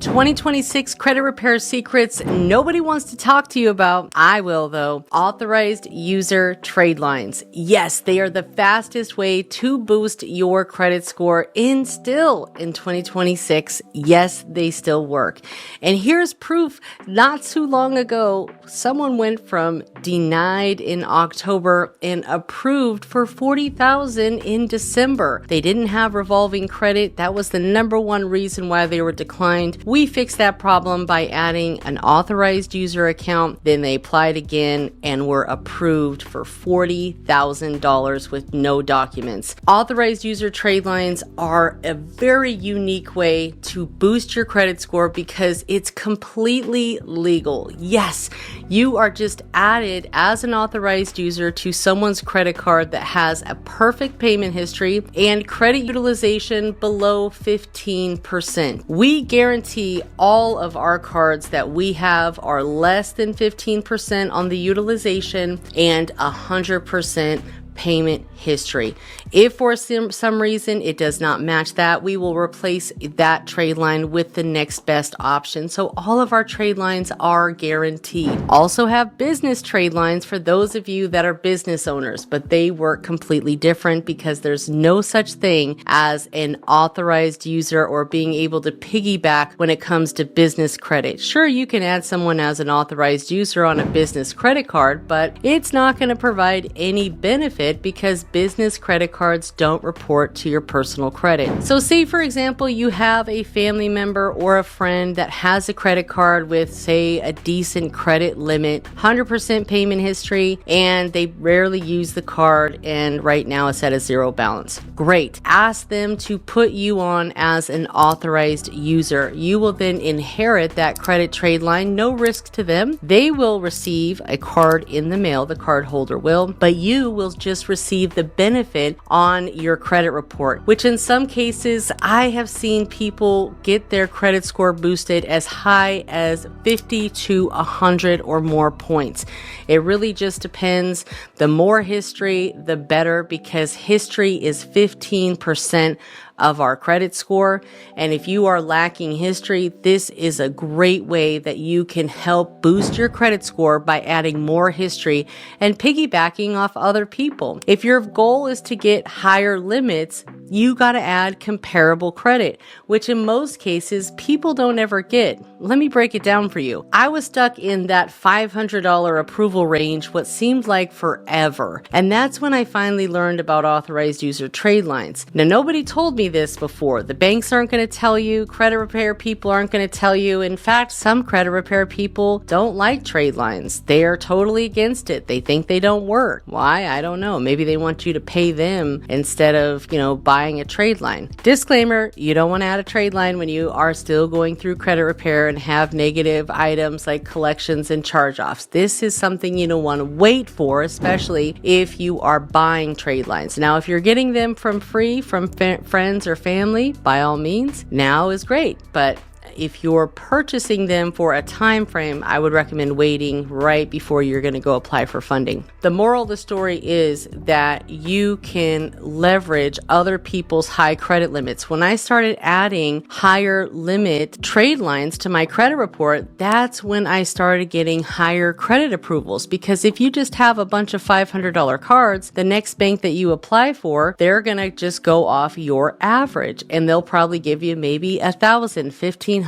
2026 credit repair secrets nobody wants to talk to you about. I will though. Authorized user trade lines. Yes, they are the fastest way to boost your credit score in 2026. Yes, they still work. And here's proof. Not too long ago, someone went from denied in October and approved for $40,000 in December. They didn't have revolving credit. That was the number one reason why they were declined. We fixed that problem by adding an authorized user account. Then they applied again and were approved for $40,000 with no documents. Authorized user trade lines are a very unique way to boost your credit score because it's completely legal. Yes, you are just added as an authorized user to someone's credit card that has a perfect payment history and credit utilization below 15%. We guarantee all of our cards that we have are less than 15% on the utilization and 100% payment history. If for some reason it does not match that, we will replace that trade line with the next best option. So all of our trade lines are guaranteed. Also have business trade lines for those of you that are business owners, but they work completely different because there's no such thing as an authorized user or being able to piggyback when it comes to business credit. Sure, you can add someone as an authorized user on a business credit card, but it's not going to provide any benefit because business credit cards don't report to your personal credit. So say, for example, you have a family member or a friend that has a credit card with, say, a decent credit limit, 100% payment history, and they rarely use the card, and right now it's at a zero balance. Great. Ask them to put you on as an authorized user. You will then inherit that credit trade line, no risk to them. They will receive a card in the mail, the card holder will, but you will just receive the benefit on your credit report, which in some cases I have seen people get their credit score boosted as high as 50 to 100 or more points. It really just depends. The more history, the better, because history is 15% of our credit score. And if you are lacking history, this is a great way that you can help boost your credit score by adding more history and piggybacking off other people. If your goal is to get higher limits, you got to add comparable credit, which in most cases people don't ever get. Let me break it down for you. I was stuck in that $500 approval range what seemed like forever. And that's when I finally learned about authorized user trade lines. Now, nobody told me this before. The banks aren't going to tell you. Credit repair people aren't going to tell you. In fact, some credit repair people don't like trade lines. They are totally against it. They think they don't work. Why? I don't know. Maybe they want you to pay them instead of, buying a trade line. Disclaimer, you don't want to add a trade line when you are still going through credit repair and have negative items like collections and charge-offs. This is something you don't want to wait for, especially if you are buying trade lines. Now, if you're getting them from friends or family, by all means, now is great. But if you're purchasing them for a time frame, I would recommend waiting right before you're going to go apply for funding. The moral of the story is that you can leverage other people's high credit limits. When I started adding higher limit trade lines to my credit report, that's when I started getting higher credit approvals. Because if you just have a bunch of $500 cards, the next bank that you apply for, they're going to just go off your average and they'll probably give you maybe $1,000, $1,500,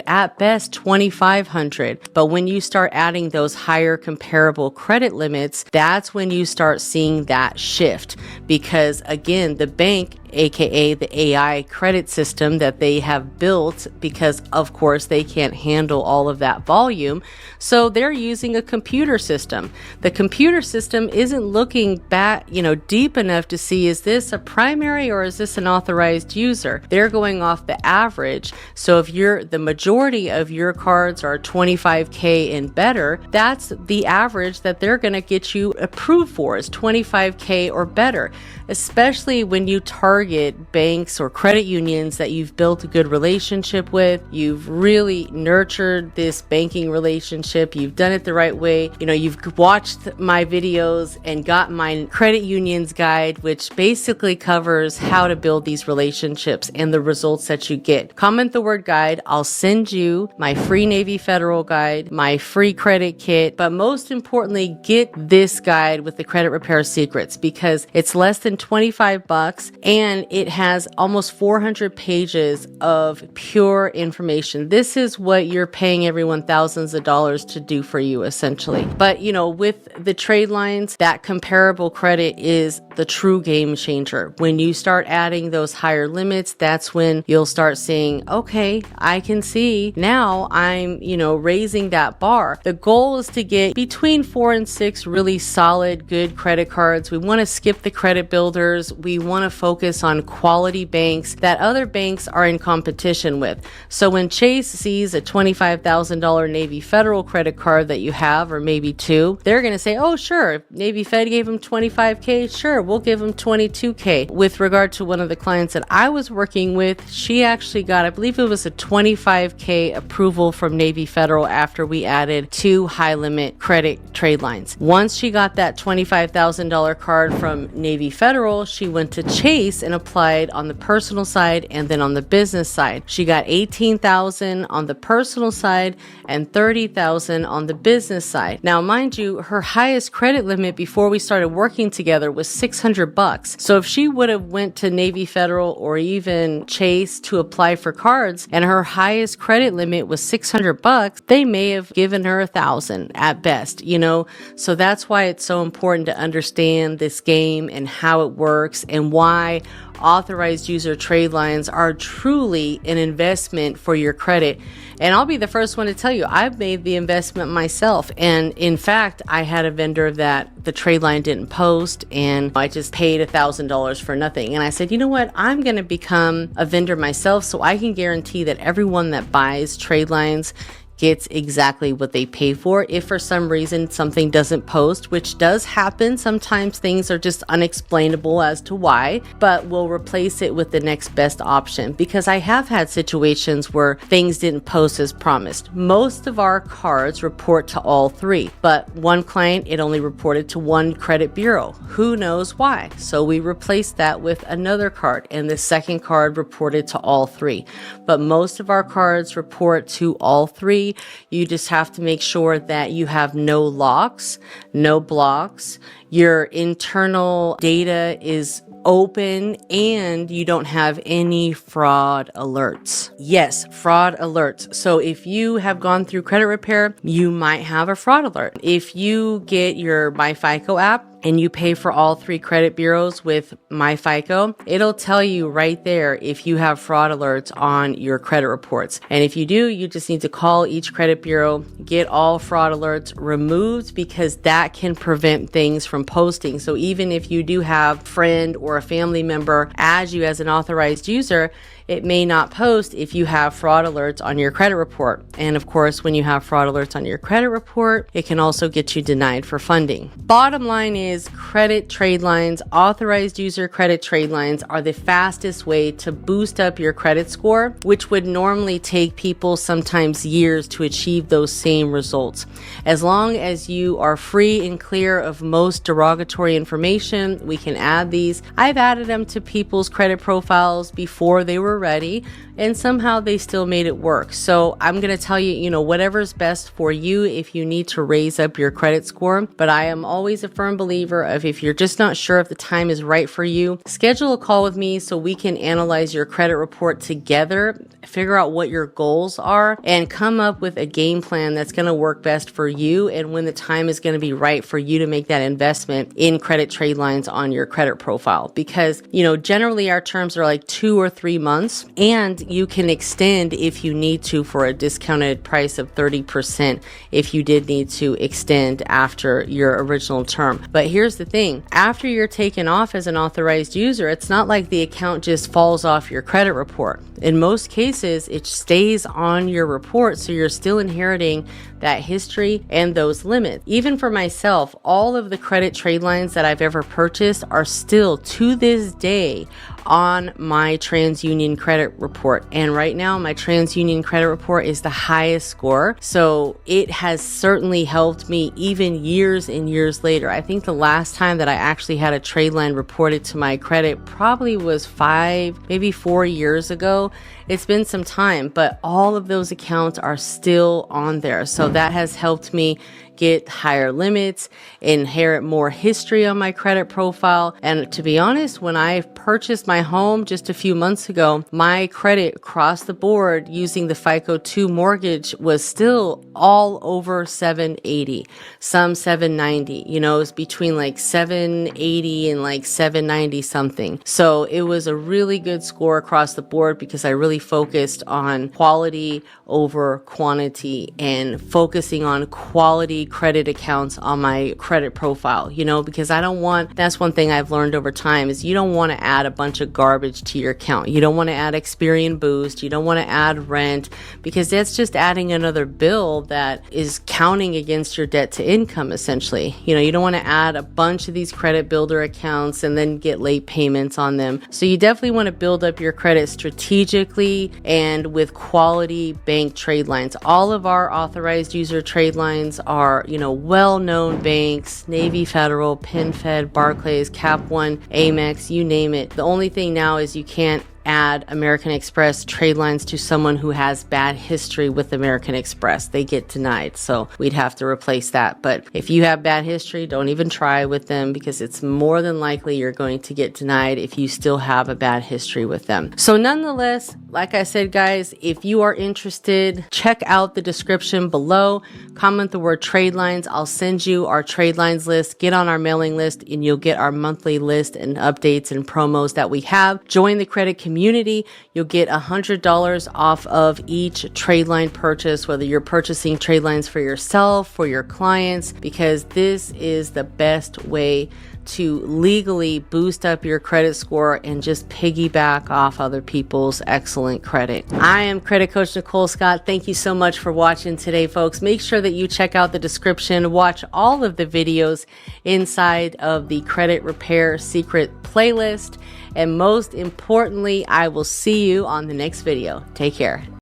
at best $2,500. But when you start adding those higher comparable credit limits, that's when you start seeing that shift. Because again, the bank, aka the AI credit system that they have built, because of course they can't handle all of that volume, so they're using a computer system. The computer system isn't looking back, deep enough to see, is this a primary or is this an authorized user? They're going off the average. So if the majority of your cards are 25K and better, that's the average that they're going to get you approved for, is 25K or better, especially when you target target banks or credit unions that you've built a good relationship with. You've really nurtured this banking relationship. You've done it the right way. You know, you've watched my videos and got my credit unions guide, which basically covers how to build these relationships and the results that you get. Comment the word guide. I'll send you my free Navy Federal guide, my free credit kit, but most importantly, get this guide with the credit repair secrets, because it's less than $25 and it has almost 400 pages of pure information. This is what you're paying everyone thousands of dollars to do for you, essentially. But you know, with the trade lines, that comparable credit is the true game changer. When you start adding those higher limits, that's when you'll start seeing, okay, I can see now I'm, you know, raising that bar. The goal is to get between 4 and 6 really solid, good credit cards. We want to skip the credit builders. We want to focus on quality banks that other banks are in competition with. So when Chase sees a $25,000 Navy Federal credit card that you have, or maybe 2, they're going to say, oh, sure, Navy Fed gave them $25K. Sure, we'll give them $22K. With regard to one of the clients that I was working with, she actually got, I believe it was a $25K approval from Navy Federal after we added 2 high limit credit trade lines. Once she got that $25,000 card from Navy Federal, she went to Chase and applied on the personal side and then on the business side. She got $18,000 on the personal side and $30,000 on the business side. Now, mind you, her highest credit limit before we started working together was $600. So if she would have went to Navy Federal or even Chase to apply for cards and her highest credit limit was $600, they may have given her $1,000 at best, you know? So that's why it's so important to understand this game and how it works and why authorized user trade lines are truly an investment for your credit. And I'll be the first one to tell you, I've made the investment myself. And in fact, I had a vendor that the trade line didn't post and I just paid $1,000 for nothing. And I said, you know what? I'm going to become a vendor myself so I can guarantee that everyone that buys trade lines gets exactly what they pay for. If for some reason something doesn't post, which does happen, sometimes things are just unexplainable as to why, but we'll replace it with the next best option, because I have had situations where things didn't post as promised. Most of our cards report to all 3, but one client, it only reported to 1 credit bureau. Who knows why? So we replaced that with another card, and the second card reported to all 3. But most of our cards report to all 3. You just have to make sure that you have no locks, no blocks, your internal data is open, and you don't have any fraud alerts. Yes, fraud alerts. So if you have gone through credit repair, you might have a fraud alert. If you get your MyFICO app and you pay for all 3 credit bureaus with MyFICO, it'll tell you right there if you have fraud alerts on your credit reports. And if you do, you just need to call each credit bureau, get all fraud alerts removed, because that can prevent things from posting. So even if you do have a friend or a family member add you as an authorized user, it may not post if you have fraud alerts on your credit report. And of course, when you have fraud alerts on your credit report, it can also get you denied for funding. Bottom line is, credit trade lines, authorized user credit trade lines, are the fastest way to boost up your credit score, which would normally take people sometimes years to achieve those same results. As long as you are free and clear of most derogatory information, we can add these. I've added them to people's credit profiles before they were ready, and somehow they still made it work. So I'm going to tell you, you know, whatever's best for you if you need to raise up your credit score. But I am always a firm believer of, if you're just not sure if the time is right for you, schedule a call with me so we can analyze your credit report together, figure out what your goals are, and come up with a game plan that's going to work best for you and when the time is going to be right for you to make that investment in credit trade lines on your credit profile. Because, you know, generally our terms are like 2 or 3 months, and you can extend if you need to for a discounted price of 30% if you did need to extend after your original term. But here's the thing, after you're taken off as an authorized user, it's not like the account just falls off your credit report. In most cases, it stays on your report, so you're still inheriting that history and those limits. Even for myself, all of the credit trade lines that I've ever purchased are still, to this day, on my TransUnion credit report. And right now my TransUnion credit report is the highest score. So it has certainly helped me even years and years later. I think the last time that I actually had a Tradeline reported to my credit probably was 5, maybe 4 years ago. It's been some time, but all of those accounts are still on there. So that has helped me get higher limits, inherit more history on my credit profile. And to be honest, when I purchased my home just a few months ago, my credit across the board using the FICO 2 mortgage was still all over 780, some 790, you know, it's between like 780 and like 790 something. So it was a really good score across the board because I really focused on quality over quantity and focusing on quality credit accounts on my credit profile, you know, because that's one thing I've learned over time is you don't want to add a bunch of garbage to your account. You don't want to add Experian Boost. You don't want to add rent because that's just adding another bill that is counting against your debt to income, essentially. You know, you don't want to add a bunch of these credit builder accounts and then get late payments on them. So you definitely want to build up your credit strategically and with quality bank trade lines. All of our authorized user trade lines are, you know, well-known banks, Navy Federal, PenFed, Barclays, Cap One, Amex, you name it. The only thing now is you can't add American Express trade lines to someone who has bad history with American Express. They get denied. So we'd have to replace that. But if you have bad history, don't even try with them because it's more than likely you're going to get denied if you still have a bad history with them. So nonetheless, like I said, guys, if you are interested, check out the description below. Comment the word trade lines. I'll send you our trade lines list. Get on our mailing list and you'll get our monthly list and updates and promos that we have. Join the credit community. You'll get $100 off of each trade line purchase, whether you're purchasing trade lines for yourself, for your clients, because this is the best way to legally boost up your credit score and just piggyback off other people's excellent credit. I am Credit Coach Nicole Scott. Thank you so much for watching today, folks. Make sure that you check out the description, watch all of the videos inside of the Credit Repair Secret playlist, and most importantly, I will see you on the next video. Take care.